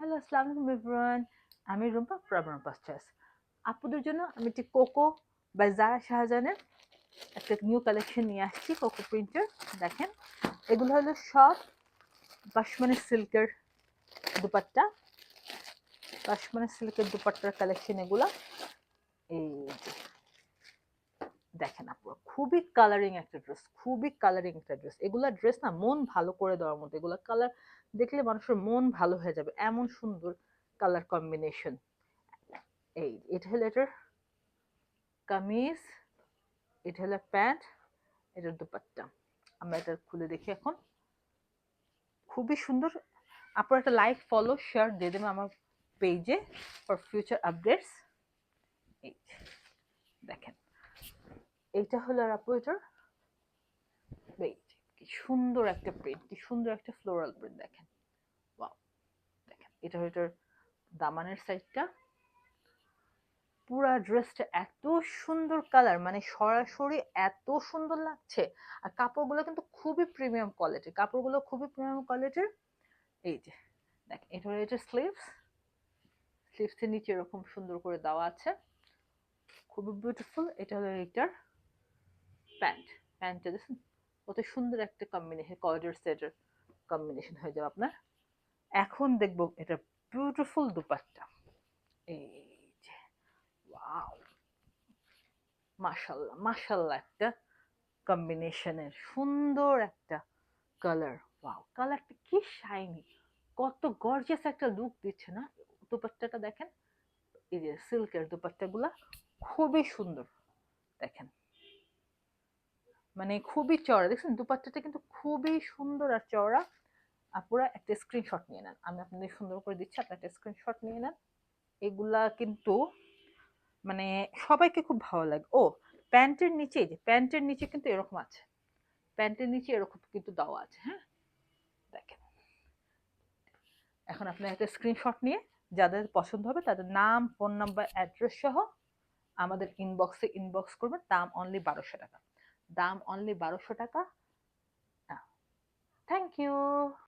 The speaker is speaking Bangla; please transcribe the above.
হ্যালো, আসসালামু আলাইকুম এভরিওয়ান। আমি রুম্পা ফ্রম রুম্পাস চয়েস। আপুদের জন্য আমি একটি কোকো বাই জারা শাহজাহানের একটা নিউ কালেকশন নিয়ে আসছি, কোকো প্রিন্টের। দেখেন, এগুলো হলো সব পাশমানি সিল্কের দুপাট্টা, পাশমানি সিল্কের দুপাট্টার কালেকশন এগুলো। এই যে দেখেন আপু, খুবই কালারিং একটা ড্রেস, খুবই কালারিং একটা ড্রেস। এগুলা ড্রেস না মন ভালো করে দেওয়ার মতো, এগুলা কালার দেখলে মানুষের মন ভালো হয়ে যাবে, এমন সুন্দর কালার কম্বিনেশন। এটা হলো এটার কামিজ, এটা হলো প্যান্ট, এটার দুপাট্টা। আমরা এটা খুলে দেখি এখন। খুবই সুন্দর। আপনারা একটা লাইক ফলো শেয়ার দিয়ে দেবেন আমার পেজে ফর ফিউচার আপডেটস। এই দেখেন, এইটা হলো আর আপু এটার কি সুন্দর একটা প্রিন্ট, কি সুন্দর একটা ফ্লোরাল প্রিন্ট। দেখেন, ওয়াও। দেখেন, এটা হলো এটার দামানের সাইডটা। পুরা ড্রেসটা এত সুন্দর কালার, মানে সরাসরি এত সুন্দর লাগছে। আর কাপড়গুলো কিন্তু খুবই প্রিমিয়াম কোয়ালিটির, কাপড়গুলো খুবই প্রিমিয়াম কোয়ালিটির। এই যে দেখেন, এটা হলো এটা স্লিভস, স্লিভসের নিচে এরকম সুন্দর করে দেওয়া আছে, খুবই বিউটিফুল। এটা হলো এটার প্যান্ট, প্যান্টটা দেখুন কত সুন্দর একটা কম্বিনেশন, কর্ডের সেটের কম্বিনেশন হয়ে যাবে আপনার। এখন দেখবো এটা বিউটিফুল দুপাট্টা। এই যে ওয়াও, মাশাল্লাহ মাশাল্লাহ, একটা কম্বিনেশনের সুন্দর একটা কালার। ওয়াও, কালারটা কি শাইনি, কত গর্জিয়াস একটা লুক দিচ্ছে না। দুপাট্টাটা দেখেন, এই যে সিল্কের দুপাট্টাগুলা খুবই সুন্দর। দেখেন, মানে খুবই চওড়া, দেখছেন দুপাট্টাটা কিন্তু খুবই সুন্দর আর চওড়া। আপুরা একটা স্ক্রিনশট নিয়ে নেন, আমি আপনাদের সুন্দর করে দিচ্ছি, আপনার একটা স্ক্রিনশট নিয়ে নেন। এগুলা কিন্তু মানে সবাইকে খুব ভালো লাগে। ও, প্যান্টের নিচে, যে প্যান্টের নিচে কিন্তু এরকম আছে, প্যান্টের নিচে এরকম কিন্তু দেওয়া আছে। হ্যাঁ, দেখেন। এখন আপনি একটা স্ক্রিনশট নিয়ে যাদের পছন্দ হবে তাদের নাম, ফোন নাম্বার, অ্যাড্রেস সহ আমাদের ইনবক্সে ইনবক্স করবেন। দাম অনলি 1200 টাকা, দাম অনলি 1200 টাকা। Thank you.